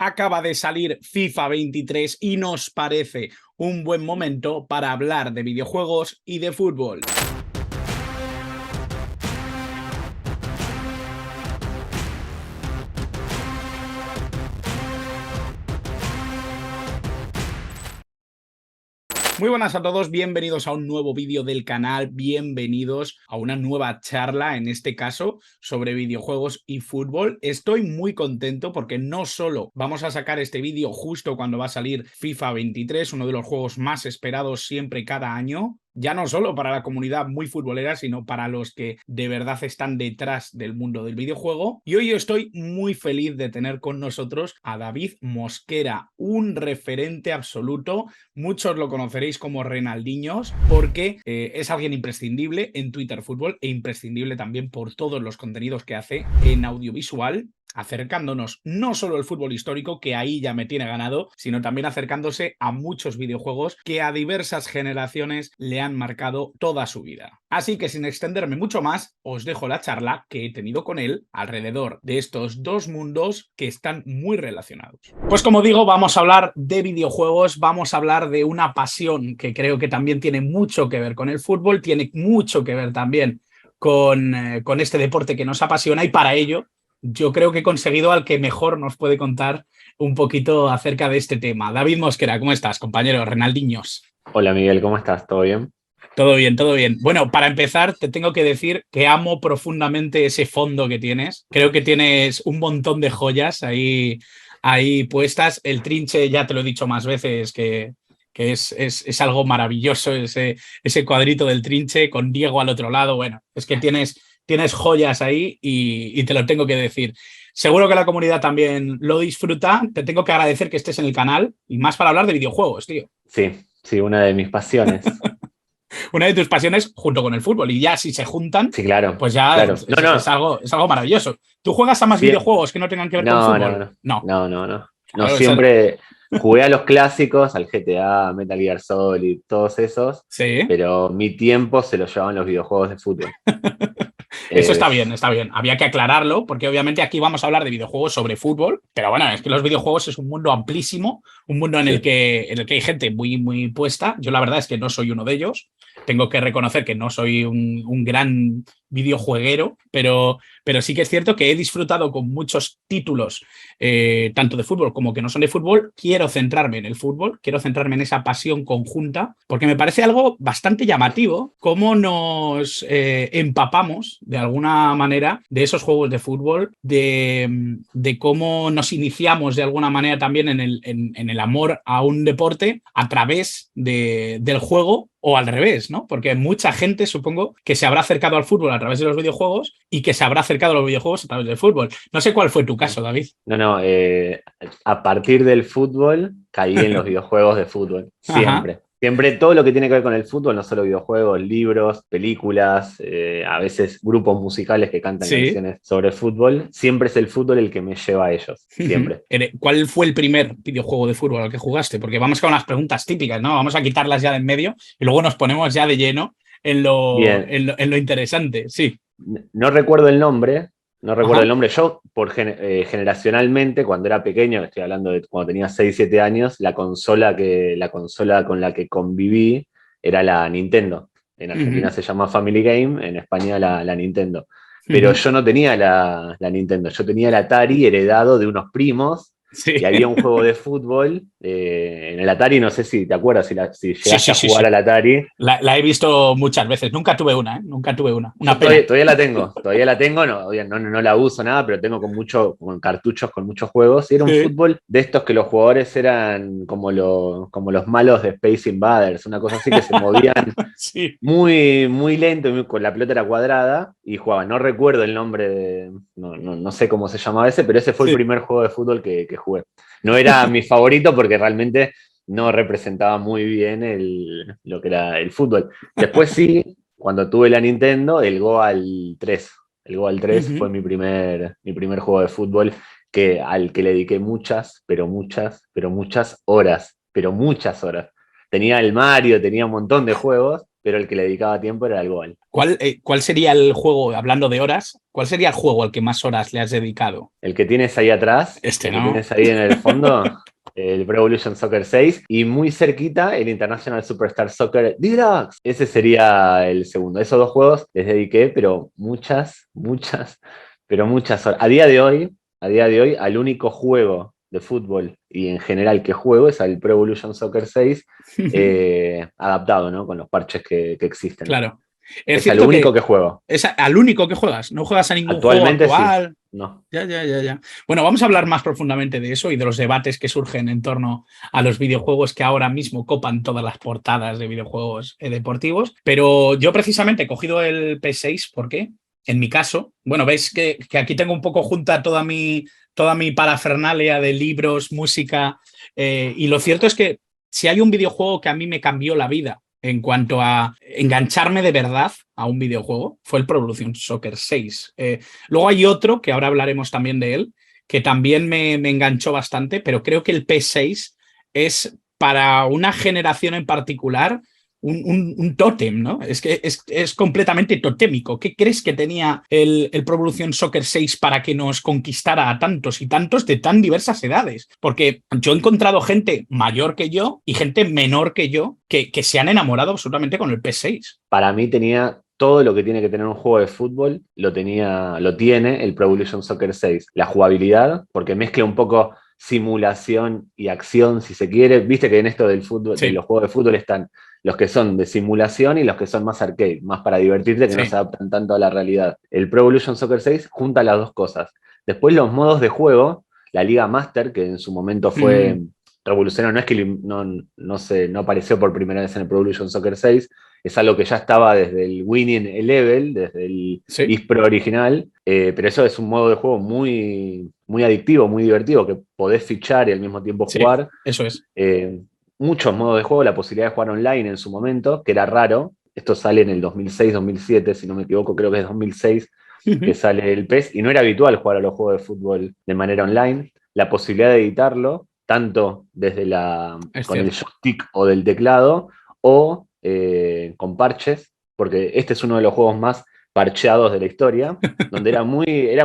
Acaba de salir FIFA 23 y nos parece un buen momento para hablar de videojuegos y de fútbol. Muy buenas a todos, bienvenidos a un nuevo vídeo del canal, bienvenidos a una nueva charla, en este caso, sobre videojuegos y fútbol. Estoy muy contento porque no solo vamos a sacar este vídeo justo cuando va a salir FIFA 23, uno de los juegos más esperados siempre cada año, ya no solo para la comunidad muy futbolera, sino para los que de verdad están detrás del mundo del videojuego. Y hoy yo estoy muy feliz de tener con nosotros a David Mosquera, un referente absoluto. Muchos lo conoceréis como Renaldiños porque es alguien imprescindible en Twitter Fútbol e imprescindible también por todos los contenidos que hace en audiovisual, acercándonos no solo al fútbol histórico, que ahí ya me tiene ganado, sino también acercándose a muchos videojuegos que a diversas generaciones le han marcado toda su vida. Así que sin extenderme mucho más, os dejo la charla que he tenido con él alrededor de estos dos mundos que están muy relacionados. Pues como digo, vamos a hablar de videojuegos, vamos a hablar de una pasión que creo que también tiene mucho que ver con el fútbol, tiene mucho que ver también con este deporte que nos apasiona, y para ello yo creo que he conseguido al que mejor nos puede contar un poquito acerca de este tema. David Mosquera, ¿cómo estás, compañero? Renaldiños. Hola Miguel, ¿cómo estás? ¿Todo bien? Todo bien, todo bien. Bueno, para empezar, te tengo que decir que amo profundamente ese fondo que tienes. Creo que tienes un montón de joyas ahí puestas. El trinche, ya te lo he dicho más veces, que es algo maravilloso, ese cuadrito del trinche con Diego al otro lado. Bueno, es que tienes joyas ahí y te lo tengo que decir. Seguro que la comunidad también lo disfruta. Te tengo que agradecer que estés en el canal y más para hablar de videojuegos, tío. Sí, una de mis pasiones. Una de tus pasiones junto con el fútbol, y ya si se juntan, Sí, claro, pues ya claro. es algo maravilloso. ¿Tú juegas a más videojuegos que no tengan que ver con fútbol? No, Claro, siempre jugué a los clásicos, al GTA, Metal Gear Solid, todos esos, sí. pero mi tiempo se lo llevaban los videojuegos de fútbol. Eso está bien, está bien. Había que aclararlo, porque obviamente aquí vamos a hablar de videojuegos sobre fútbol, pero bueno, es que los videojuegos es un mundo amplísimo, un mundo en el que hay gente muy, muy puesta. Yo la verdad es que no soy uno de ellos. Tengo que reconocer que no soy un gran videojueguero, pero sí que es cierto que he disfrutado con muchos títulos, tanto de fútbol como que no son de fútbol. Quiero centrarme en el fútbol, quiero centrarme en esa pasión conjunta, porque me parece algo bastante llamativo cómo nos empapamos de alguna manera de esos juegos de fútbol, de cómo nos iniciamos de alguna manera también en el amor a un deporte a través del juego, o al revés, ¿no? Porque mucha gente, supongo, que se habrá acercado al fútbol a través de los videojuegos y que se habrá acercado a los videojuegos a través del fútbol. No sé cuál fue tu caso, David. A partir del fútbol caí en los videojuegos de fútbol, siempre. Ajá. Siempre todo lo que tiene que ver con el fútbol, no solo videojuegos, libros, películas, a veces grupos musicales que cantan canciones sobre fútbol, siempre es el fútbol el que me lleva a ellos, siempre. ¿Cuál fue el primer videojuego de fútbol al que jugaste? Porque vamos con las preguntas típicas, ¿no? Vamos a quitarlas ya de en medio y luego nos ponemos ya de lleno en lo interesante, sí. No recuerdo el nombre. No recuerdo Ajá. el nombre. Yo, generacionalmente, cuando era pequeño, estoy hablando de cuando tenía 6, 7 años, la consola con la que conviví era la Nintendo. En Argentina se llama Family Game, en España la Nintendo. Pero yo no tenía la Nintendo, yo tenía el Atari heredado de unos primos. Sí. Y había un juego de fútbol en el Atari, no sé si te acuerdas, si llegaste a jugar al Atari. La he visto muchas veces, nunca tuve una, ¿eh? Nunca tuve una. Una Yo pena. todavía la tengo, no la uso nada, pero tengo con cartuchos con muchos juegos. Y era un fútbol de estos que los jugadores eran como los malos de Space Invaders, una cosa así que se movían muy, muy lento, con la pelota era cuadrada y jugaban. No recuerdo el nombre, no sé cómo se llamaba ese, pero ese fue el primer juego de fútbol que jugué. No era mi favorito porque realmente no representaba muy bien lo que era el fútbol. Después sí, cuando tuve la Nintendo, el Goal 3. El Goal 3 fue mi primer juego de fútbol al que le dediqué muchas horas. Tenía el Mario, tenía un montón de juegos, pero el que le dedicaba tiempo era el golf. ¿Cuál sería el juego, hablando de horas, cuál sería el juego al que más horas le has dedicado? El que tienes ahí atrás, el que ¿No? tienes ahí en el fondo, el Pro Evolution Soccer 6, y muy cerquita el International Superstar Soccer Deluxe. Ese sería el segundo. Esos dos juegos les dediqué, pero muchas horas. A día de hoy, al único juego de fútbol y en general que juego es al Pro Evolution Soccer 6 adaptado, ¿no? Con los parches que existen. Claro. Es al único que juego. Es al único que juegas. No juegas a ningún Actualmente juego actual. Sí. No. Ya. Bueno, vamos a hablar más profundamente de eso y de los debates que surgen en torno a los videojuegos que ahora mismo copan todas las portadas de videojuegos deportivos. Pero yo precisamente he cogido el PS6, ¿por qué? En mi caso, bueno, veis que aquí tengo un poco junta toda mi parafernalia de libros, música, y lo cierto es que si hay un videojuego que a mí me cambió la vida en cuanto a engancharme de verdad a un videojuego, fue el Pro Evolution Soccer 6. Luego hay otro, que ahora hablaremos también de él, que también me enganchó bastante, pero creo que el PS6 es para una generación en particular un tótem, ¿no? Es que es completamente totémico. ¿Qué crees que tenía el Pro Evolution Soccer 6 para que nos conquistara a tantos y tantos de tan diversas edades? Porque yo he encontrado gente mayor que yo y gente menor que yo que se han enamorado absolutamente con el PS6. Para mí tenía todo lo que tiene que tener un juego de fútbol, lo tiene el Pro Evolution Soccer 6. La jugabilidad, porque mezcla un poco simulación y acción, si se quiere. Viste que en esto del fútbol, sí, de los juegos de fútbol están los que son de simulación y los que son más arcade, más para divertirte, que sí, no se adaptan tanto a la realidad. El Pro Evolution Soccer 6 junta las dos cosas. Después los modos de juego, la Liga Master, que en su momento fue revolucionario, no es que no apareció por primera vez en el Pro Evolution Soccer 6, es algo que ya estaba desde el Winning Level, desde el eSpro original, pero eso es un modo de juego muy, muy adictivo, muy divertido, que podés fichar y al mismo tiempo jugar. Eso es. Muchos modos de juego, la posibilidad de jugar online en su momento, que era raro. Esto sale en el 2006-2007, si no me equivoco, creo que es 2006 que sale el PES, y no era habitual jugar a los juegos de fútbol de manera online. La posibilidad de editarlo, tanto desde con el joystick o del teclado, o con parches, porque este es uno de los juegos más parcheados de la historia, donde era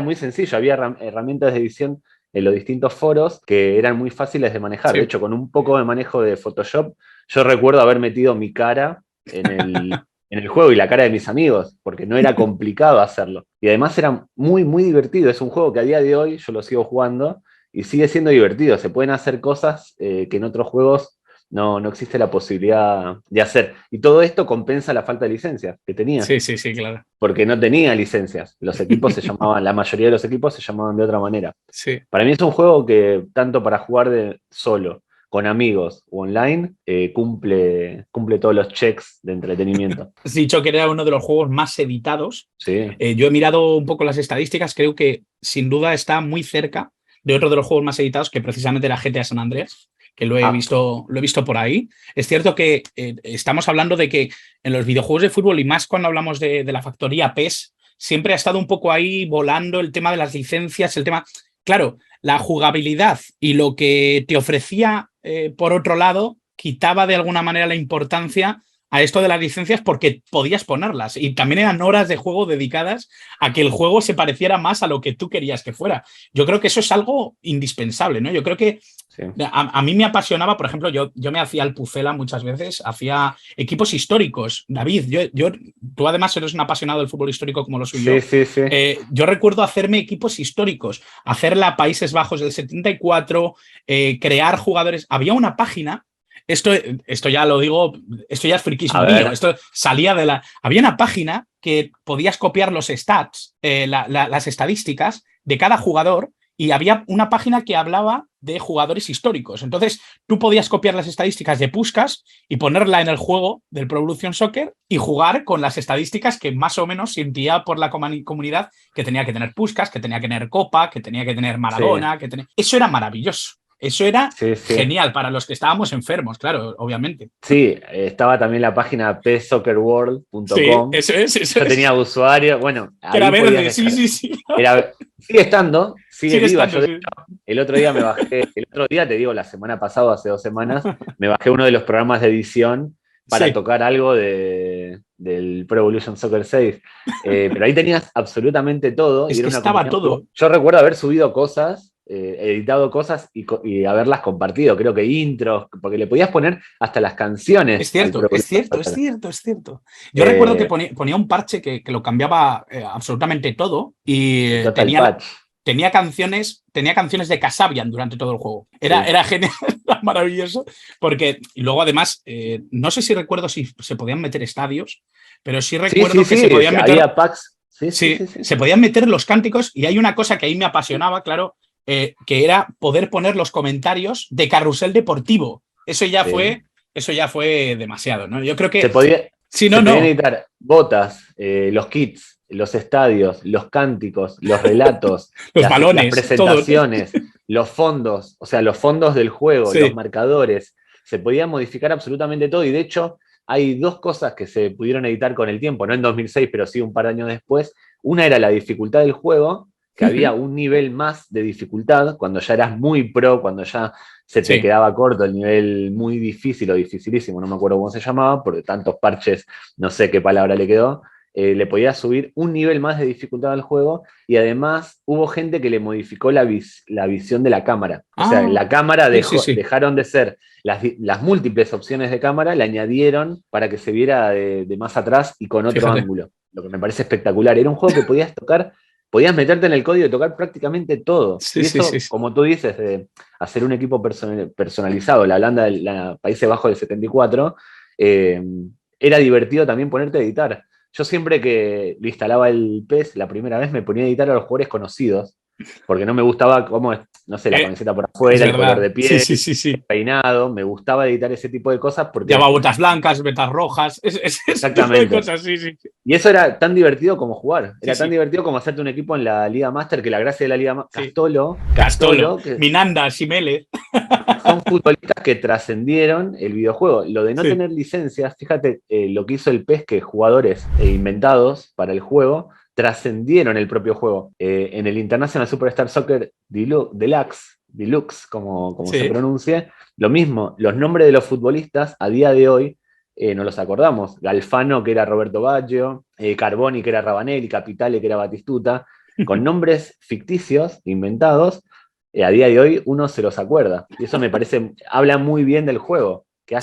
muy sencillo, había herramientas de edición en los distintos foros que eran muy fáciles de manejar. Sí. De hecho, con un poco de manejo de Photoshop, yo recuerdo haber metido mi cara en el juego y la cara de mis amigos, porque no era complicado hacerlo. Y además era muy, muy divertido. Es un juego que a día de hoy yo lo sigo jugando y sigue siendo divertido. Se pueden hacer cosas que en otros juegos no existe la posibilidad de hacer. Y todo esto compensa la falta de licencias que tenía. Sí, claro. Porque no tenía licencias. Los equipos se llamaban, la mayoría de los equipos se llamaban de otra manera. Sí. Para mí es un juego que, tanto para jugar solo, con amigos o online, cumple todos los checks de entretenimiento. Has dicho que era uno de los juegos más editados. Sí. Yo he mirado un poco las estadísticas, creo que sin duda está muy cerca de otro de los juegos más editados, que precisamente era GTA San Andreas, que lo he visto por ahí. Es cierto que estamos hablando de que en los videojuegos de fútbol, y más cuando hablamos de la factoría PES, siempre ha estado un poco ahí volando el tema de las licencias, el tema... Claro, la jugabilidad y lo que te ofrecía, por otro lado, quitaba de alguna manera la importancia a esto de las licencias porque podías ponerlas y también eran horas de juego dedicadas a que el juego se pareciera más a lo que tú querías que fuera. Yo creo que eso es algo indispensable, ¿no? Yo creo que sí. A mí me apasionaba, por ejemplo, yo me hacía el Pucela muchas veces, hacía equipos históricos. David, tú además eres un apasionado del fútbol histórico como lo soy yo. Sí. Yo recuerdo hacerme equipos históricos, hacerla Países Bajos del 74, crear jugadores. Había una página. Esto ya lo digo, esto ya es friquismo mío. Esto salía de la... Había una página que podías copiar los stats, las estadísticas de cada jugador, y había una página que hablaba de jugadores históricos. Entonces, tú podías copiar las estadísticas de Puskás y ponerla en el juego del Pro Evolution Soccer y jugar con las estadísticas que más o menos sentía por la comunidad que tenía que tener Puskás, que tenía que tener Copa, que tenía que tener Maradona. Sí. Eso era maravilloso. Eso era genial para los que estábamos enfermos, claro, obviamente. Sí, estaba también la página psoccerworld.com. Sí, eso es. Yo tenía usuario, bueno. Era verde, sí. Sigue estando, sigue viva. Estando, yo, el otro día, te digo, la semana pasada, hace 2 semanas, me bajé uno de los programas de edición para tocar algo de del Pro Evolution Soccer 6, pero ahí tenías absolutamente todo. Es y que era estaba todo. Yo recuerdo haber subido cosas, editado cosas y haberlas compartido, creo que intros, porque le podías poner hasta las canciones Es cierto, al Pro es cierto, Evolution es Soccer. cierto, es cierto. Yo recuerdo que ponía un parche que lo cambiaba absolutamente todo y El Total Patch. tenía canciones de Kasabian durante todo el juego. Sí. Era genial, era maravilloso, porque y luego además, no sé si recuerdo si se podían meter estadios, pero sí recuerdo que se podían meter... Había packs. Sí, se podían meter los cánticos y hay una cosa que ahí me apasionaba, claro, que era poder poner los comentarios de Carrusel Deportivo. Eso ya fue demasiado, ¿no? Yo creo que... Se podían editar botas, los kits, los estadios, los cánticos, los relatos, los balones, las presentaciones, todo. Los fondos, o sea, los fondos del juego, los marcadores. Se podía modificar absolutamente todo y de hecho hay dos cosas que se pudieron editar con el tiempo, no en 2006, pero sí un par de años después. Una era la dificultad del juego, que había un nivel más de dificultad, cuando ya eras muy pro, cuando ya se te quedaba corto el nivel muy difícil o dificilísimo, no me acuerdo cómo se llamaba, porque tantos parches, no sé qué palabra le quedó, le podías subir un nivel más de dificultad al juego, y además hubo gente que le modificó la visión de la cámara. O sea, la cámara dejaron de ser las múltiples opciones de cámara, le añadieron para que se viera de más atrás y con otro ángulo, lo que me parece espectacular. Era un juego que podías tocar, podías meterte en el código y tocar prácticamente todo. Y eso, como tú dices, de hacer un equipo personalizado, la Holanda, la Países Bajos del 74, era divertido también ponerte a editar. Yo siempre que lo instalaba el PES, la primera vez me ponía a editar a los jugadores conocidos, porque no me gustaba cómo, no sé, la camiseta por afuera, el color de piel, el peinado, me gustaba editar ese tipo de cosas porque... Llevaba botas blancas, botas rojas, ese tipo de cosas, Y eso era tan divertido como jugar, era tan divertido como hacerte un equipo en la Liga Master, que la gracia de la Liga Master, Castolo, Minanda, Simele. Son futbolistas que trascendieron el videojuego. Lo de no tener licencias, fíjate lo que hizo el PES, que jugadores inventados para el juego trascendieron el propio juego. En el International Superstar Soccer Deluxe, como se pronuncia, lo mismo, los nombres de los futbolistas a día de hoy no los acordamos. Galfano, que era Roberto Baggio, Carboni, que era Rabanelli, Capitale, que era Batistuta, con nombres ficticios, inventados, a día de hoy uno se los acuerda. Y eso me parece, habla muy bien del juego, que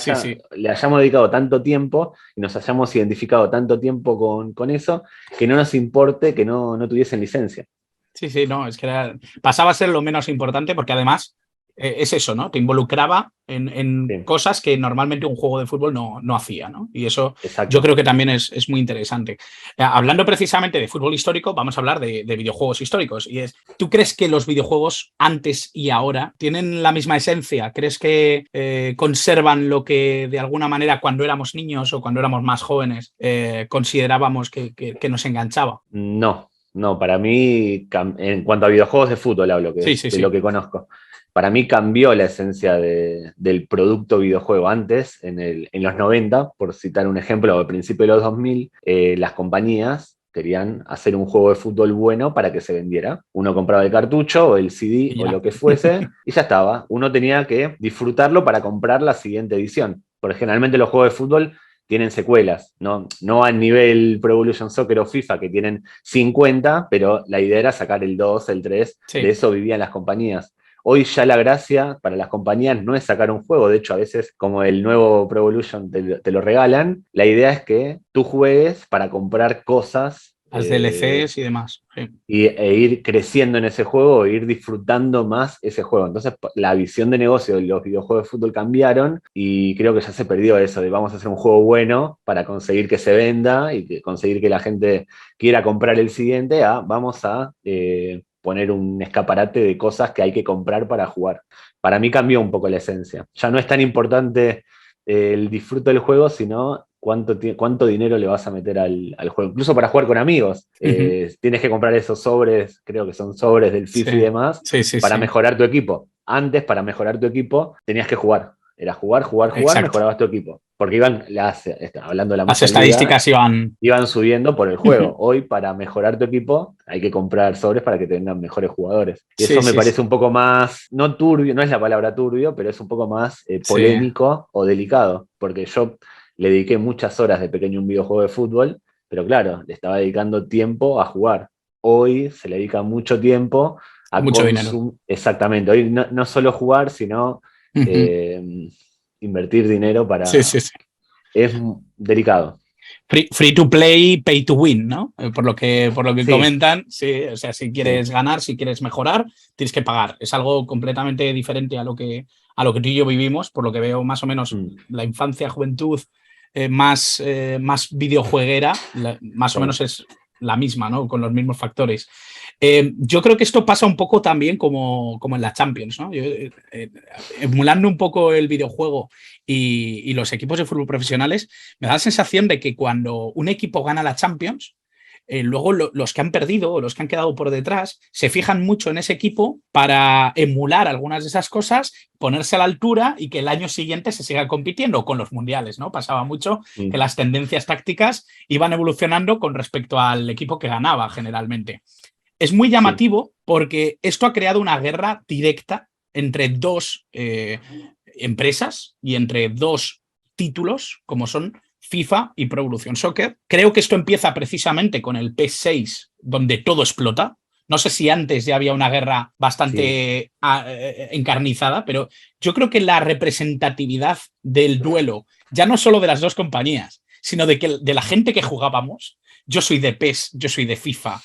le hayamos dedicado tanto tiempo y nos hayamos identificado tanto tiempo con eso, que no nos importe que no tuviesen licencia. Sí, no, es que pasaba a ser lo menos importante porque además es eso, ¿no? Te involucraba en cosas que normalmente un juego de fútbol no hacía, ¿no? Y eso yo creo que también es muy interesante. Hablando precisamente de fútbol histórico, vamos a hablar de videojuegos históricos. Y ¿tú crees que los videojuegos antes y ahora tienen la misma esencia? ¿Crees que conservan lo que de alguna manera cuando éramos niños o cuando éramos más jóvenes considerábamos que nos enganchaba? No, para mí, en cuanto a videojuegos de fútbol hablo, de lo que conozco. Para mí cambió la esencia del producto videojuego. Antes, en los 90, por citar un ejemplo, o al principio de los 2000, las compañías querían hacer un juego de fútbol bueno para que se vendiera. Uno compraba el cartucho o el CD o lo que fuese y ya estaba. Uno tenía que disfrutarlo para comprar la siguiente edición. Porque generalmente los juegos de fútbol tienen secuelas, no al nivel Pro Evolution Soccer o FIFA, que tienen 50, pero la idea era sacar el 2, el 3, de eso vivían las compañías. Hoy ya la gracia para las compañías no es sacar un juego, de hecho a veces como el nuevo Pro Evolution te lo regalan, la idea es que tú juegues para comprar cosas. Las DLCs y demás. E ir creciendo en ese juego, e ir disfrutando más ese juego. Entonces la visión de negocio de los videojuegos de fútbol cambiaron y creo que ya se perdió eso de vamos a hacer un juego bueno para conseguir que se venda y conseguir que la gente quiera comprar el siguiente, vamos a poner un escaparate de cosas que hay que comprar para jugar. Para mí cambió un poco la esencia. Ya no es tan importante el disfrute del juego, sino cuánto dinero le vas a meter al juego. Incluso para jugar con amigos. Tienes que comprar esos sobres, creo que son sobres del FIFA y demás, para mejorar tu equipo. Antes, para mejorar tu equipo, tenías que jugar. Era jugar, mejorabas tu equipo. Porque hablando de las estadísticas iban subiendo por el juego. Hoy, para mejorar tu equipo, hay que comprar sobres para que tengan mejores jugadores. Y eso me parece un poco más, no turbio, no es la palabra turbio, pero es un poco más polémico o delicado. Porque yo le dediqué muchas horas de pequeño a un videojuego de fútbol, pero claro, le estaba dedicando tiempo a jugar. Hoy se le dedica mucho tiempo a Mucho dinero. consumir. Exactamente, hoy no solo jugar, sino Ujú. eh, invertir dinero Sí, para... sí, sí. Es delicado. Free to play, pay to win, ¿no? Por lo que Sí, comentan, sí, o sea, si sí. quieres ganar, si quieres mejorar, tienes que pagar. Es algo completamente diferente a lo que tú y yo vivimos, por lo que veo más o menos Mm, la infancia, juventud más videojueguera, más o sí. menos es la misma, ¿no? Con los mismos factores. Yo creo que esto pasa un poco también como en la Champions, ¿no? Emulando un poco el videojuego y los equipos de fútbol profesionales, me da la sensación de que cuando un equipo gana la Champions, luego los que han perdido o los que han quedado por detrás se fijan mucho en ese equipo para emular algunas de esas cosas, ponerse a la altura y que el año siguiente se siga compitiendo con los mundiales, ¿no? Pasaba mucho que Mm, las tendencias tácticas iban evolucionando con respecto al equipo que ganaba generalmente. Es muy sí. llamativo porque esto ha creado una guerra directa entre dos empresas y entre dos títulos, como son FIFA y Pro Evolution Soccer. Creo que esto empieza precisamente con el PS6, donde todo explota. No sé si antes ya había una guerra Sí, bastante encarnizada, pero yo creo que la representatividad del duelo, ya no solo de las dos compañías, sino de la gente que jugábamos, yo soy de PES, yo soy de FIFA,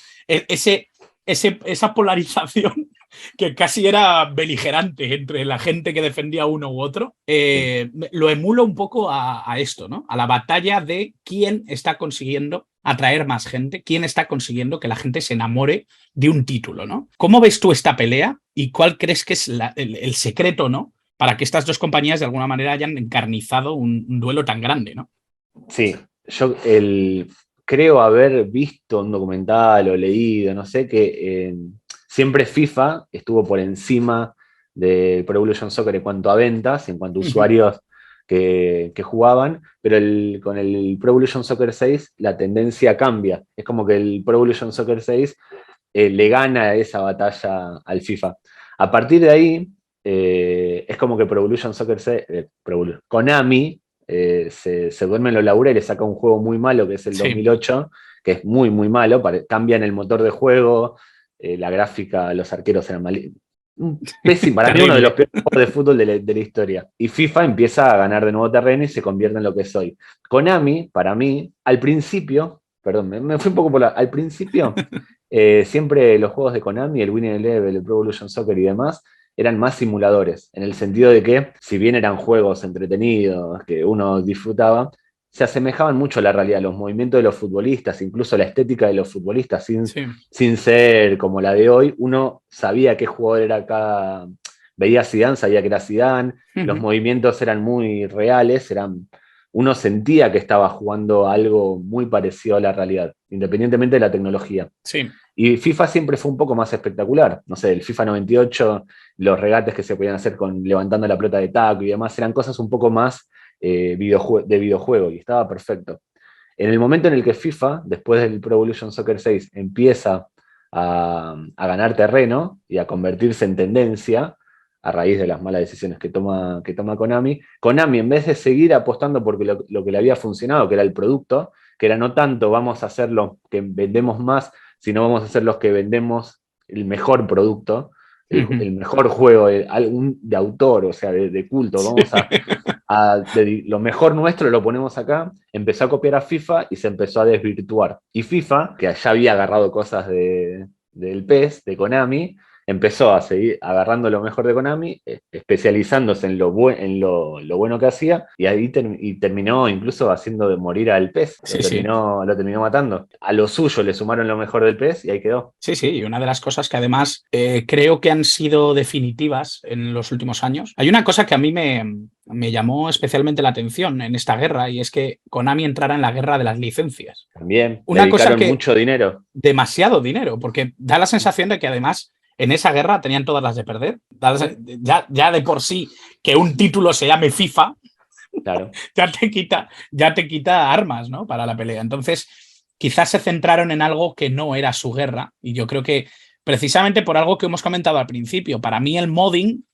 esa polarización que casi era beligerante entre la gente que defendía uno u otro, sí. lo emulo un poco a esto, ¿no? A la batalla de quién está consiguiendo atraer más gente, quién está consiguiendo que la gente se enamore de un título, ¿no? ¿Cómo ves tú esta pelea y cuál crees que es el secreto, ¿no? Para que estas dos compañías de alguna manera hayan encarnizado un duelo tan grande, ¿no? Sí, yo creo haber visto un documental o leído, no sé, que siempre FIFA estuvo por encima de Pro Evolution Soccer en cuanto a ventas, en cuanto a Uh -huh. usuarios que jugaban, pero con el Pro Evolution Soccer 6 la tendencia cambia. Es como que el Pro Evolution Soccer 6 le gana esa batalla al FIFA. A partir de ahí, es como que Pro Evolution Soccer 6, Konami se duerme en los laureles, saca un juego muy malo que es el Sí. 2008, que es muy, muy malo, cambian el motor de juego, la gráfica, los arqueros eran mal. Pésimo, para mí uno de los Terrible. peores juegos de fútbol de la historia. Y FIFA empieza a ganar de nuevo terreno y se convierte en lo que soy. Konami, para mí, al principio, perdón, me fui un poco por al principio, siempre los juegos de Konami, el Winning Eleven, el Pro Evolution Soccer y demás, eran más simuladores, en el sentido de que, si bien eran juegos entretenidos, que uno disfrutaba, se asemejaban mucho a la realidad, los movimientos de los futbolistas, incluso la estética de los futbolistas, Sí. sin ser como la de hoy, uno sabía qué jugador era cada... Veía a Zidane, sabía que era Zidane, Uh los -huh. movimientos eran muy reales, uno sentía que estaba jugando algo muy parecido a la realidad, independientemente de la tecnología. Sí. Y FIFA siempre fue un poco más espectacular. No sé, el FIFA 98, los regates que se podían hacer con levantando la pelota de taco y demás, eran cosas un poco más de videojuego y estaba perfecto. En el momento en el que FIFA, después del Pro Evolution Soccer 6, empieza a ganar terreno y a convertirse en tendencia, a raíz de las malas decisiones que toma Konami, Konami, en vez de seguir apostando por lo que le había funcionado, que era el producto, que era no tanto vamos a hacer lo que vendemos más, sino vamos a ser los que vendemos el mejor producto, Uh -huh. el mejor juego de autor, o sea, de culto. Sí. Vamos lo mejor nuestro lo ponemos acá. Empezó a copiar a FIFA y se empezó a desvirtuar. Y FIFA, que ya había agarrado cosas del PES, de Konami, empezó a seguir agarrando lo mejor de Konami, especializándose en lo bueno que hacía, y ahí terminó incluso haciendo de morir al PES, Sí, sí. lo terminó matando. A lo suyo le sumaron lo mejor del PES y ahí quedó. Sí, sí, y una de las cosas que además creo que han sido definitivas en los últimos años. Hay una cosa que a mí me llamó especialmente la atención en esta guerra y es que Konami entrara en la guerra de las licencias. También le Una cosa dedicaron que mucho dinero. demasiado dinero, porque da la sensación de que además en esa guerra tenían todas las de perder. Ya de por sí que un título se llame FIFA, Claro. ya te quita armas, ¿no? Para la pelea. Entonces, quizás se centraron en algo que no era su guerra. Y yo creo que precisamente por algo que hemos comentado al principio, para mí el modding,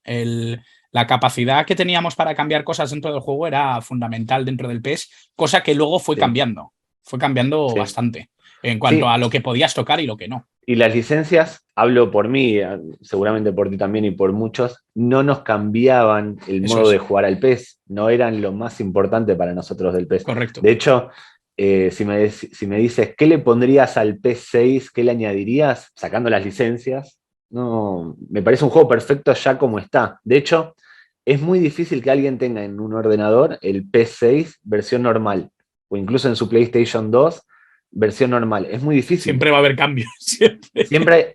la capacidad que teníamos para cambiar cosas dentro del juego era fundamental dentro del PES, cosa que luego fue Sí, cambiando. Fue cambiando sí. bastante en cuanto Sí, a lo que podías tocar y lo que no. y las licencias, hablo por mí, seguramente por ti también y por muchos, no nos cambiaban el Eso modo de es, jugar al PES, no eran lo más importante para nosotros del PES. correcto. De hecho, si me dices, ¿qué le pondrías al PES 6? ¿Qué le añadirías? Sacando las licencias. No, me parece un juego perfecto ya como está. De hecho, es muy difícil que alguien tenga en un ordenador el PES 6 versión normal, o incluso en su PlayStation 2 versión normal. Es muy difícil. Siempre va a haber cambios, siempre. Siempre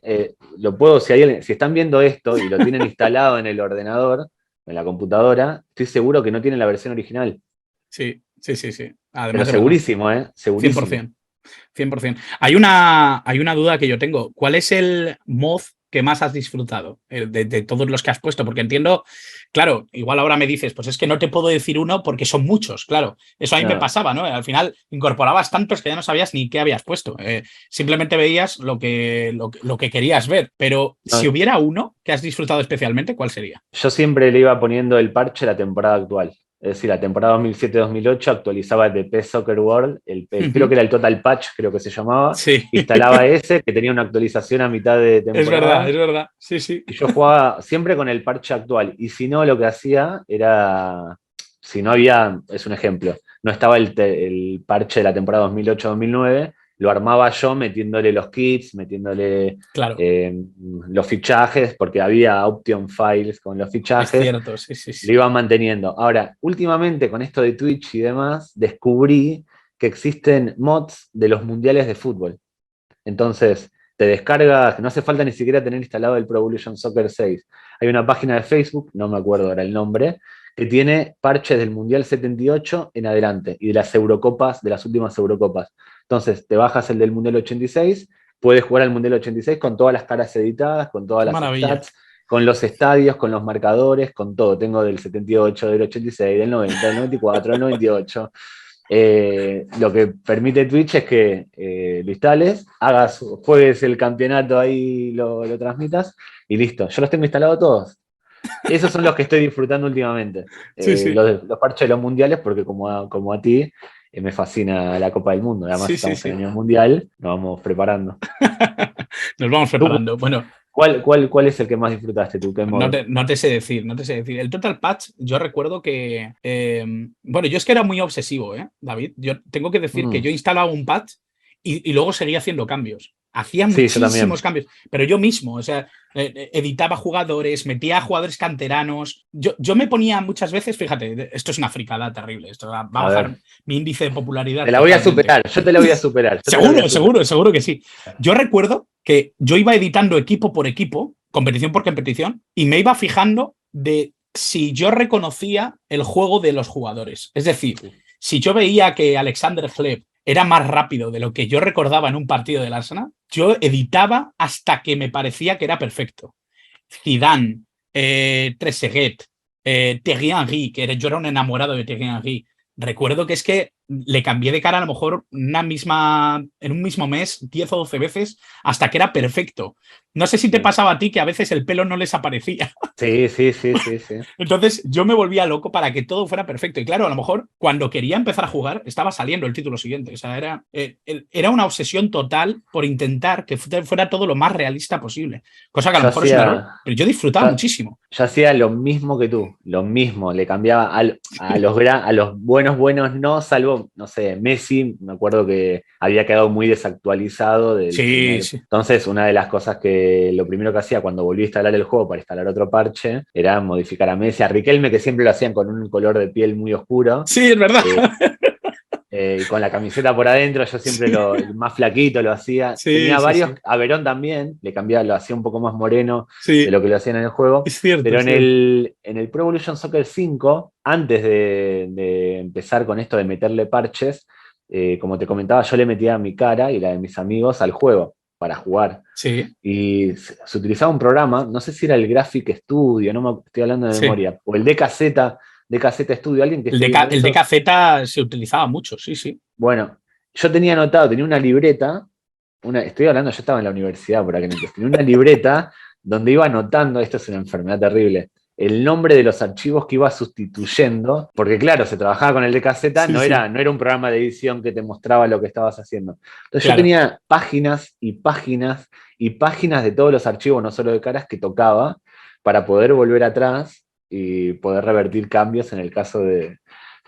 lo puedo, si están viendo esto y lo tienen instalado en el ordenador, en la computadora, estoy seguro que no tienen la versión original. Sí, sí, sí, sí. Pero Además de verdad. segurísimo, ¿eh? Segurísimo. 100%. 100%. Hay una duda que yo tengo. ¿Cuál es el mod que más has disfrutado de todos los que has puesto? Porque entiendo, claro, igual ahora me dices, pues es que no te puedo decir uno porque son muchos, claro. Eso a mí me No, pasaba, ¿no? Al final incorporabas tantos que ya no sabías ni qué habías puesto. Simplemente veías lo que querías ver. Pero si no. hubiera uno que has disfrutado especialmente, ¿cuál sería? Yo siempre le iba poniendo el parche a la temporada actual. Es decir, la temporada 2007-2008 actualizaba el de PES Soccer World, creo que era el Total Patch, creo que se llamaba. Sí, Instalaba ese, que tenía una actualización a mitad de es verdad, temporada. es verdad. Sí, sí. Y yo jugaba siempre con el parche actual. Y si no, lo que hacía era, si no había, es un ejemplo, no estaba el parche de la temporada 2008-2009, lo armaba yo metiéndole los kits, metiéndole Claro, eh, los fichajes, porque había option files con los es fichajes, cierto, sí, sí, lo sí. iba manteniendo. Ahora, últimamente con esto de Twitch y demás, descubrí que existen mods de los mundiales de fútbol. Entonces, te descargas, no hace falta ni siquiera tener instalado el Pro Evolution Soccer 6. Hay una página de Facebook, no me acuerdo ahora el nombre, que tiene parches del Mundial 78 en adelante y de las Eurocopas, de las últimas Eurocopas. Entonces, te bajas el del Mundial 86, puedes jugar al Mundial 86 con todas las caras editadas, con todas Qué las maravilla. stats, con los estadios, con los marcadores, con todo. Tengo del 78, del 86, del 90, del 94, del 98. Lo que permite Twitch es que lo instales, juegues el campeonato ahí, lo transmitas y listo. Yo los tengo instalados todos. Esos son los que estoy disfrutando últimamente. Sí, sí. Los parches de los mundiales, porque como a ti, me fascina la Copa del Mundo. Además, Sí, sí, estamos en sí. año mundial, nos vamos preparando. Nos vamos ¿Tú, preparando. Bueno, cuál es el que más disfrutaste tú? ¿Qué no modo? te, no te sé decir, no te sé decir. El Total Patch, yo recuerdo que. Bueno, yo es que era muy obsesivo, David. Yo tengo que decir que Mm. yo instalaba un patch y luego seguía haciendo cambios. Hacía Sí, yo también. muchísimos cambios, pero yo mismo, o sea, editaba jugadores, metía a jugadores canteranos. Yo me ponía muchas veces, fíjate, esto es una fricada terrible, esto va a A bajar ver, mi índice de popularidad te la voy a totalmente. superar, yo te la voy a superar, yo te la voy a Seguro, superar. seguro, seguro que sí. Yo recuerdo que yo iba editando equipo por equipo, competición por competición, y me iba fijando de si yo reconocía el juego de los jugadores. Es decir, si yo veía que Alexander Hleb era más rápido de lo que yo recordaba en un partido del Arsenal, yo editaba hasta que me parecía que era perfecto. Zidane, Trezeguet, Thierry Henry, yo era un enamorado de Thierry Henry. Recuerdo que es que le cambié de cara a lo mejor en un mismo mes 10 o 12 veces hasta que era perfecto. No sé si te Sí. pasaba a ti que a veces el pelo no les aparecía. Sí, sí, sí, sí, sí. Entonces yo me volvía loco para que todo fuera perfecto. Y claro, a lo mejor cuando quería empezar a jugar estaba saliendo el título siguiente. O sea, era una obsesión total por intentar que fuera todo lo más realista posible. Cosa que a lo Yo mejor es un error, hacía, pero yo disfrutaba yo, muchísimo. yo hacía lo mismo que tú, lo mismo, le cambiaba a los buenos no, salvo, no sé, Messi, me acuerdo que había quedado muy desactualizado del Sí, primer. sí. Entonces, una de las cosas que lo primero que hacía cuando volví a instalar el juego para instalar otro parche era modificar a Messi, a Riquelme, que siempre lo hacían con un color de piel muy oscuro. Sí, es verdad. eh, y con la camiseta por adentro, yo siempre Sí, el más flaquito lo hacía. sí, Tenía sí, varios, sí. a Verón también, le cambiaba, lo hacía un poco más moreno de Sí, lo que lo hacían en el juego, es cierto, pero es cierto. en el Pro Evolution Soccer 5, antes de empezar con esto de meterle parches, como te comentaba, yo le metía mi cara y la de mis amigos al juego para jugar. Sí, Y se utilizaba un programa, no sé si era el Graphic Studio, no me estoy hablando de sí. memoria, o el DKZ Studio, alguien que El, esté DK, viendo el esto. DKZ se utilizaba mucho, sí, sí. Bueno, yo tenía anotado, tenía una libreta, estoy hablando, yo estaba en la universidad por aquel entonces, tenía una libreta donde iba anotando, esto es una enfermedad terrible, el nombre de los archivos que iba sustituyendo, porque claro, se trabajaba con el DKZ, Sí, no sí. era un programa de edición que te mostraba lo que estabas haciendo. Entonces yo Claro. tenía páginas y páginas y páginas de todos los archivos, no solo de caras, que tocaba para poder volver atrás y poder revertir cambios en el caso de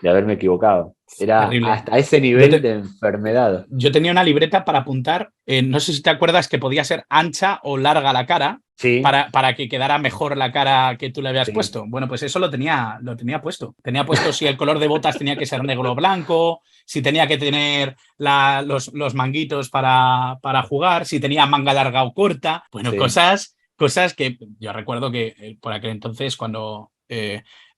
haberme equivocado. Era Terrible. hasta ese Yo, nivel de enfermedad. yo tenía una libreta para apuntar, no sé si te acuerdas que podía ser ancha o larga la cara Sí, para que quedara mejor la cara que tú le habías sí, puesto. Bueno, pues eso lo tenía puesto. Tenía puesto si el color de botas tenía que ser negro o blanco, si tenía que tener los manguitos para jugar, si tenía manga larga o corta. Bueno, sí. cosas que yo recuerdo que por aquel entonces cuando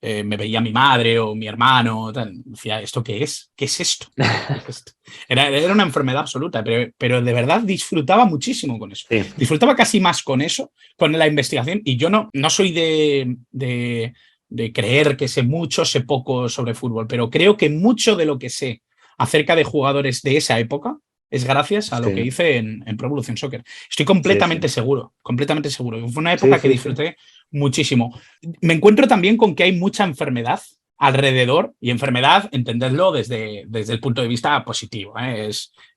me veía mi madre o mi hermano, tal, decía, ¿esto qué es? ¿Qué es esto? ¿Qué es esto? Era una enfermedad absoluta, pero de verdad disfrutaba muchísimo con eso. Sí, Disfrutaba casi más con eso, con la investigación, y yo no soy de creer que sé mucho, sé poco sobre fútbol, pero creo que mucho de lo que sé acerca de jugadores de esa época es gracias a lo que sí, hice en Pro Evolution Soccer. Estoy sí, sí, completamente seguro, completamente seguro. Fue una sí, época que sí, sí. disfruté muchísimo. Me encuentro también con que hay mucha enfermedad alrededor, y enfermedad, entendedlo desde el punto de vista positivo.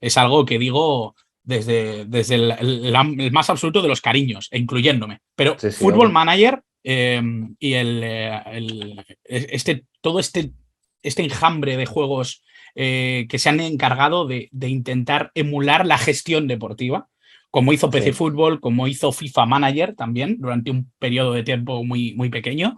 Es algo que digo desde el más absoluto de los cariños, e incluyéndome. Pero Sí, sí, Football obvio. Manager y todo este enjambre de juegos que se han encargado de intentar emular la gestión deportiva, como hizo PC Sí. Fútbol, como hizo FIFA Manager también, durante un periodo de tiempo muy, muy pequeño.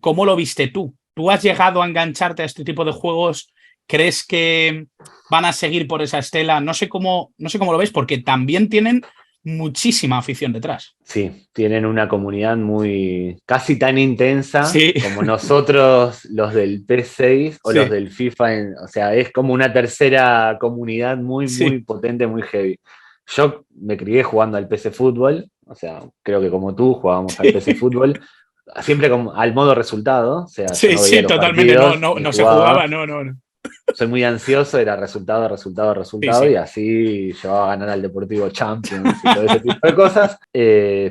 ¿Cómo lo viste tú? ¿Tú has llegado a engancharte a este tipo de juegos? ¿Crees que van a seguir por esa estela? No sé cómo lo ves, porque también tienen muchísima afición detrás. Sí, tienen una comunidad muy casi tan intensa Sí, como nosotros los del P6 o los sí, del FIFA, o sea, es como una tercera comunidad muy, muy sí, potente, muy heavy. Yo me crié jugando al PC Fútbol, o sea, creo que como tú jugábamos al PC sí, Fútbol, siempre como al modo resultado, o sea, yo sí, no veía sí, los totalmente. No, partidos no, ni no se jugaba, jugaba. no, no, no. Soy muy ansioso, era resultado, resultado, Sí, resultado, y sí. así llevaba a ganar al Deportivo Champions y todo ese tipo de cosas.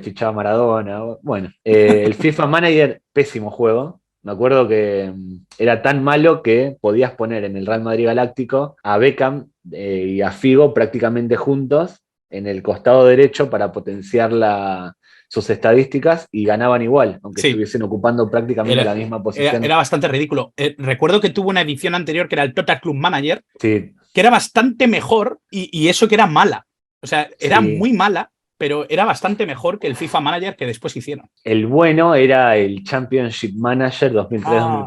Fichaba a Maradona. Bueno, el FIFA Manager, pésimo juego. Me acuerdo que era tan malo que podías poner en el Real Madrid Galáctico a Beckham y a Figo prácticamente juntos en el costado derecho para potenciar sus estadísticas y ganaban igual, aunque Sí, estuviesen ocupando prácticamente era, la misma era, posición. era bastante ridículo. Recuerdo que tuvo una edición anterior que era el Total Club Manager, Sí, que era bastante mejor, y eso que era mala. O sea, era sí. muy mala, pero era bastante mejor que el FIFA Manager que después hicieron. El bueno era el Championship Manager Ah,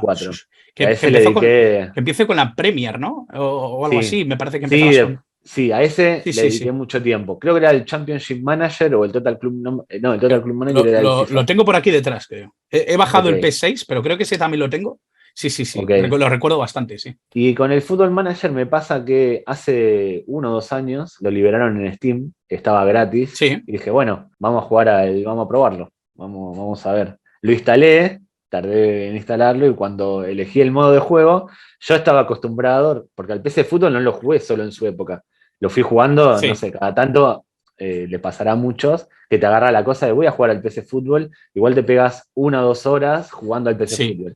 2003-2004, que a que ese le empezó dediqué, que empiece con la Premier, ¿no? O algo sí, así. Me parece que sí, empezabas con. sí, a ese Sí, le sí, dediqué sí. mucho tiempo. Creo que era el Championship Manager o el Total Club, no, el Total Club Manager Lo, era el lo, lo FIFA. tengo por aquí detrás, creo. He Ok, bajado el PS6, pero creo que ese también lo tengo. Sí, sí, sí. ok. Lo recuerdo bastante, sí. Y con el Football Manager me pasa que hace 1 o 2 años lo liberaron en Steam, estaba gratis, Sí, y dije, bueno, vamos a probarlo, vamos a ver. Lo instalé, tardé en instalarlo, y cuando elegí el modo de juego, yo estaba acostumbrado, porque al PC Fútbol no lo jugué solo en su época, lo fui jugando, no sí, sé, cada tanto le pasará a muchos que te agarra la cosa de voy a jugar al PC Fútbol, igual te pegas 1 o 2 horas jugando al PC sí. Fútbol.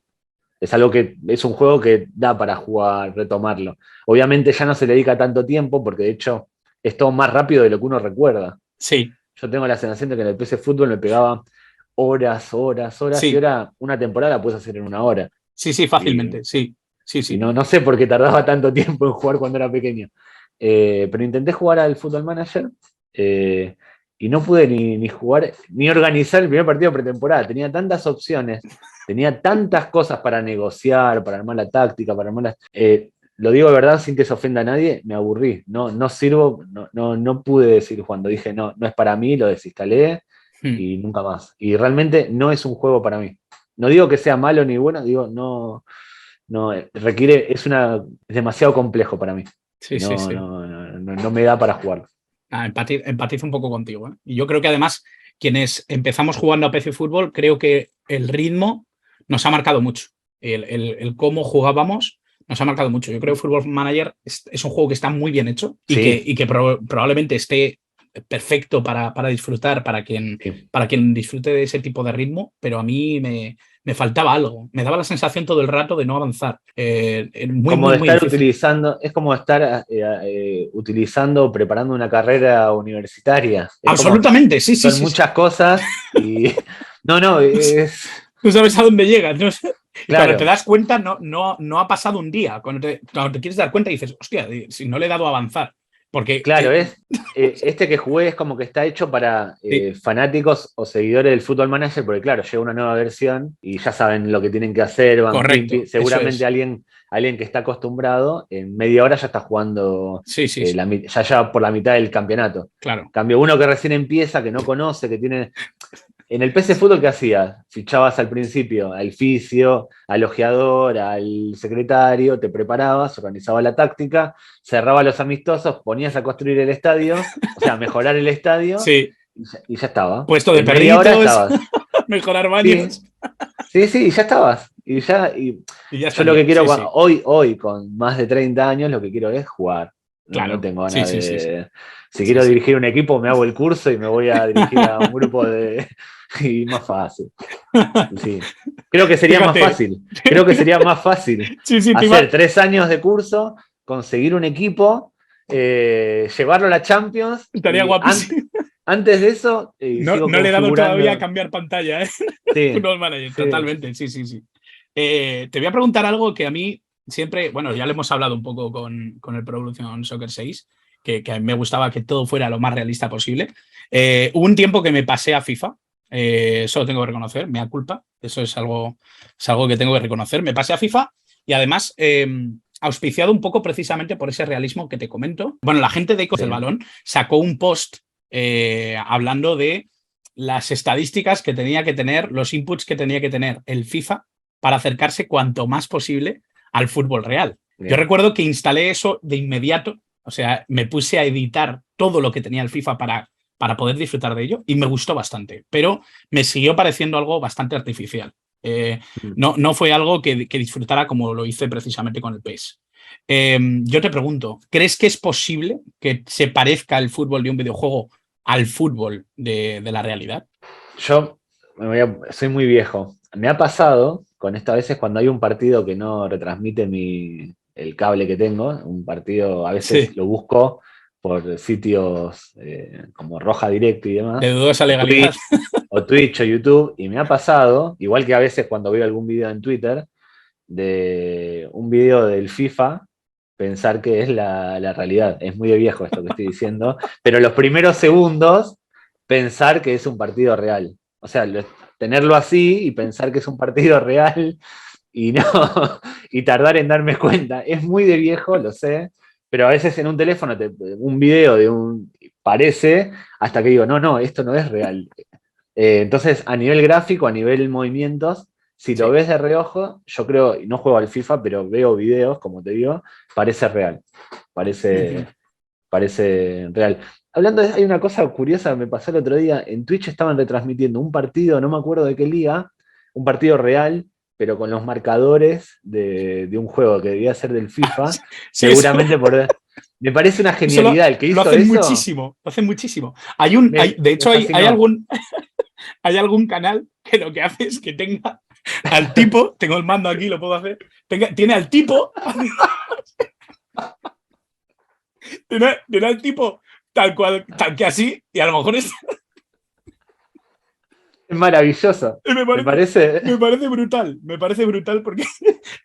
Es algo que es un juego que da para jugar, retomarlo. Obviamente ya no se le dedica tanto tiempo porque de hecho es todo más rápido de lo que uno recuerda. Sí, Yo tengo la sensación de que en el PC Fútbol me pegaba horas, horas, horas, y sí, ahora una temporada la puedes hacer en 1 hora. sí, sí, Y, fácilmente, sí, sí, y sí. no sé por qué tardaba tanto tiempo en jugar cuando era pequeño. Pero intenté jugar al Football Manager eh, y no pude ni jugar, ni organizar el primer partido de pretemporada. Tenía tantas opciones, tenía tantas cosas para negociar, para armar la táctica, para armar lo digo de verdad sin que se ofenda a nadie, me aburrí. No sirvo, no pude seguir jugando. Dije, no es para mí, lo desinstalé Hmm. y nunca más. Y realmente no es un juego para mí. No digo que sea malo ni bueno, digo, no es demasiado complejo para mí. Y Sí, sí, no, sí. no, no, no me da para jugar. Empatizo un poco contigo, ¿eh? Y yo creo que además, quienes empezamos jugando a PC Fútbol, creo que el ritmo nos ha marcado mucho. El cómo jugábamos nos ha marcado mucho. Yo creo que Football Manager es un juego que está muy bien hecho y que, Sí, y que probablemente esté perfecto para disfrutar, para quien disfrute de ese tipo de ritmo, pero a mí me faltaba algo. Me daba la sensación todo el rato de no avanzar. Como de Muy estar difícil. utilizando, es como estar utilizando, preparando una carrera universitaria. Es como, Absolutamente, sí, sí, son sí. muchas cosas y no, es Tú sabes a dónde llegas, ¿no? Y cuando te claro, das cuenta, no ha pasado un día. Cuando te quieres dar cuenta, dices, hostia, si no le he dado a avanzar. Porque claro, este que jugué es como que está hecho para sí, fanáticos o seguidores del Football Manager, porque claro, llega una nueva versión y ya saben lo que tienen que hacer, van pim, correcto, pim. eso Seguramente es. alguien que está acostumbrado, en media hora ya está jugando, Sí, sí, sí, ya por la mitad del campeonato. claro. Cambio uno que recién empieza, que no conoce, que tiene. En el PC Fútbol, ¿qué hacías? Fichabas al principio al fisio, al ojeador, al secretario, te preparabas, organizabas la táctica, cerrabas los amistosos, ponías a construir el estadio, o sea, mejorar el estadio, Sí, y ya estaba. puesto de En media hora perritos, estabas. mejorar Sí, baños. sí, sí, y ya estabas. Y Y ya yo lo estaría. que quiero, Sí, sí, hoy, con más de 30 años, lo que quiero es jugar. No claro. tengo Sí, ganas sí, sí, sí. de. Si Sí, quiero sí. dirigir un equipo, me hago el curso y me voy a dirigir a un grupo de. Y más fácil. Sí. Creo que sería más Fíjate. fácil. Creo que sería más fácil Sí, sí, te hacer iba. 3 años de curso, conseguir un equipo, llevarlo a la Champions Estaría y guapísimo. antes de eso sigo No le he dado todavía a configurando. cambiar pantalla, ¿eh? Sí, Football Manager, sí, totalmente, sí, sí, sí. Te voy a preguntar algo que a mí siempre, bueno, ya le hemos hablado un poco con el Pro Evolution Soccer 6, que a mí me gustaba que todo fuera lo más realista posible. Hubo un tiempo que me pasé a FIFA, eso lo tengo que reconocer, mea culpa, eso es algo que tengo que reconocer. Me pasé a FIFA y además auspiciado un poco precisamente por ese realismo que te comento. Bueno, la gente de Ecos del sí. Balón sacó un post hablando de las estadísticas que tenía que tener, los inputs que tenía que tener el FIFA para acercarse cuanto más posible al fútbol real. Yo Bien. recuerdo que instalé eso de inmediato, o sea, me puse a editar todo lo que tenía el FIFA para poder disfrutar de ello y me gustó bastante, pero me siguió pareciendo algo bastante artificial. Eh, Mm. no fue algo que disfrutara como lo hice precisamente con el PES. Yo te pregunto, ¿crees que es posible que se parezca el fútbol de un videojuego al fútbol de la realidad? Yo soy muy viejo. Me ha pasado con esto a veces cuando hay un partido que no retransmite el cable que tengo, un partido a veces Sí, lo busco por sitios como Roja Directo y de demás, dudosa o legalidad. Twitch o YouTube, y me ha pasado, igual que a veces cuando veo algún video en Twitter, de un video del FIFA, pensar que es la realidad. Es muy de viejo esto que estoy diciendo, pero los primeros segundos, pensar que es un partido real. O sea, tenerlo así y pensar que es un partido real y no, y tardar en darme cuenta. Es muy de viejo, lo sé, pero a veces en un teléfono, un video de parece, hasta que digo, no, esto no es real. Entonces, a nivel gráfico, a nivel movimientos, si lo Sí. ves de reojo, yo creo, y no juego al FIFA, pero veo videos, como te digo, parece real. Parece, Ujú. parece real. Hablando hay una cosa curiosa que me pasó el otro día. En Twitch estaban retransmitiendo un partido, no me acuerdo de qué liga, un partido real, pero con los marcadores de un juego que debía ser del FIFA. Sí, eso, Seguramente por. Me parece una eso genialidad. El que lo hizo hacen eso, muchísimo, lo hacen muchísimo. De me hecho, fascinó. hay algún canal que lo que hace es que tenga al tipo, tengo el mando aquí, lo puedo hacer, tiene al tipo, tiene al tipo tal cual, tal que así, y a lo mejor Es maravilloso. me Me parece, parece. me parece brutal porque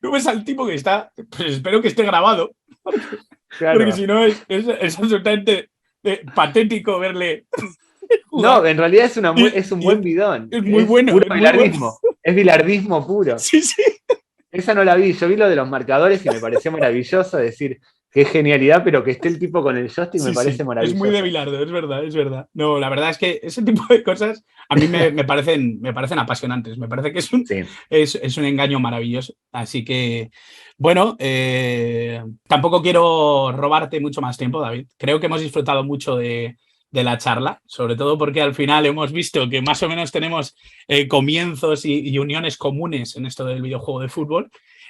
tú ves al tipo que está, pues espero que esté grabado, porque Claro. si no es absolutamente patético verle No, jugar en realidad y, es un y buen bidón. es muy Es bueno, puro es muy bueno. bilardismo. Es bilardismo puro. Sí, sí. Esa no la vi. Yo vi lo de los marcadores y me pareció maravilloso decir qué genialidad, pero que esté el tipo con el joystick me Sí, parece sí, es muy de maravilloso. Bilardo, es verdad, es verdad. No, la verdad es que ese tipo de cosas a mí me parecen apasionantes, me parece que Sí. es un engaño maravilloso. Así que, bueno, tampoco quiero robarte mucho más tiempo, David. Creo que hemos disfrutado mucho de la charla, sobre todo porque al final hemos visto que más o menos tenemos comienzos y uniones comunes en esto del videojuego de fútbol.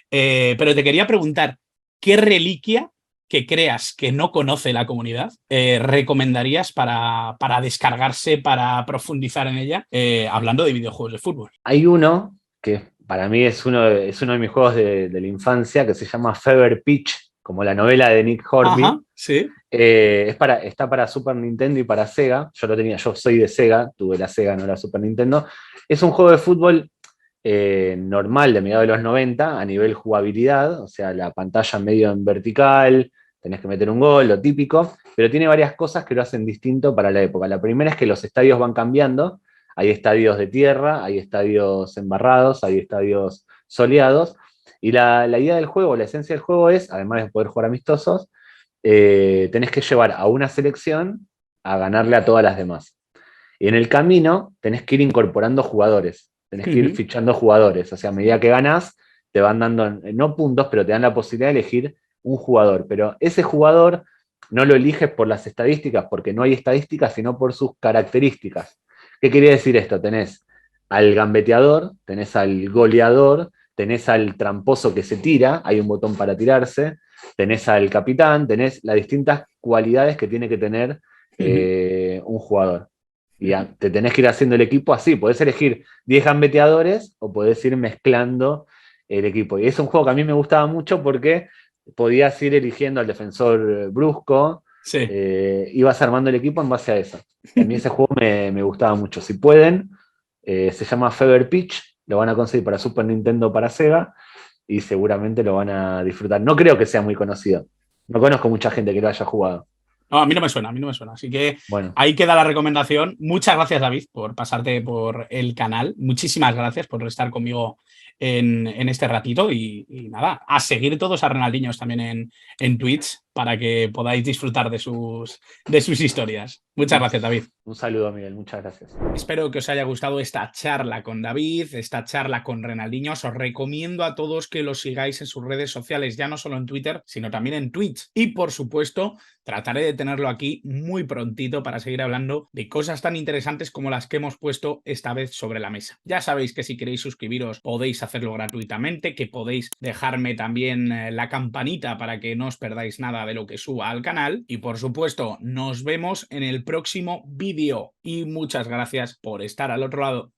Pero te quería preguntar, ¿qué reliquia que creas que no conoce la comunidad recomendarías para descargarse, para profundizar en ella, hablando de videojuegos de fútbol? Hay uno que para mí es uno de mis juegos de la infancia que se llama Fever Pitch, como la novela de Nick Hornby. Ajá, sí. Está para Super Nintendo y para Sega. Yo soy de Sega, tuve la Sega, no la Super Nintendo. Es un juego de fútbol normal de mediados de los 90 a nivel jugabilidad, o sea, la pantalla medio en vertical, tenés que meter un gol, lo típico, pero tiene varias cosas que lo hacen distinto para la época. La primera es que los estadios van cambiando, hay estadios de tierra, hay estadios embarrados, hay estadios soleados, y la idea del juego, la esencia del juego es, además de poder jugar amistosos, tenés que llevar a una selección a ganarle a todas las demás. Y en el camino tenés que ir incorporando jugadores, tenés que ir fichando jugadores. O sea, a medida que ganás, te van dando, no puntos, pero te dan la posibilidad de elegir un jugador. Pero ese jugador no lo eliges por las estadísticas, porque no hay estadísticas, sino por sus características. ¿Qué quiere decir esto? Tenés al gambeteador, tenés al goleador, tenés al tramposo que se tira, hay un botón para tirarse, tenés al capitán, tenés las distintas cualidades que tiene que tener un jugador. Y te tenés que ir haciendo el equipo así. Podés elegir 10 gambeteadores o podés ir mezclando el equipo. Y es un juego que a mí me gustaba mucho porque podías ir eligiendo al defensor brusco, Sí. ibas armando el equipo en base a eso. Y a mí ese juego me gustaba mucho. Si pueden, se llama Fever Pitch, lo van a conseguir para Super Nintendo, para Sega, y seguramente lo van a disfrutar. No creo que sea muy conocido. No conozco mucha gente que lo haya jugado. No, a mí no me suena, a mí no me suena. Así que Bueno, ahí queda la recomendación. Muchas gracias, David, por pasarte por el canal. Muchísimas gracias por estar conmigo en este ratito. Y nada, a seguir todos a Ronaldinhos también en Twitch para que podáis disfrutar de sus historias. Muchas gracias, David. un saludo, Miguel. Muchas gracias. Espero que os haya gustado esta charla con David, esta charla con Ronaldinhos. Os recomiendo a todos que lo sigáis en sus redes sociales, ya no solo en Twitter, sino también en Twitch. Y, por supuesto, trataré de tenerlo aquí muy prontito para seguir hablando de cosas tan interesantes como las que hemos puesto esta vez sobre la mesa. Ya sabéis que si queréis suscribiros podéis hacerlo gratuitamente, que podéis dejarme también la campanita para que no os perdáis nada de lo que suba al canal. Y, por supuesto, nos vemos en el próximo vídeo. Y muchas gracias por estar al otro lado.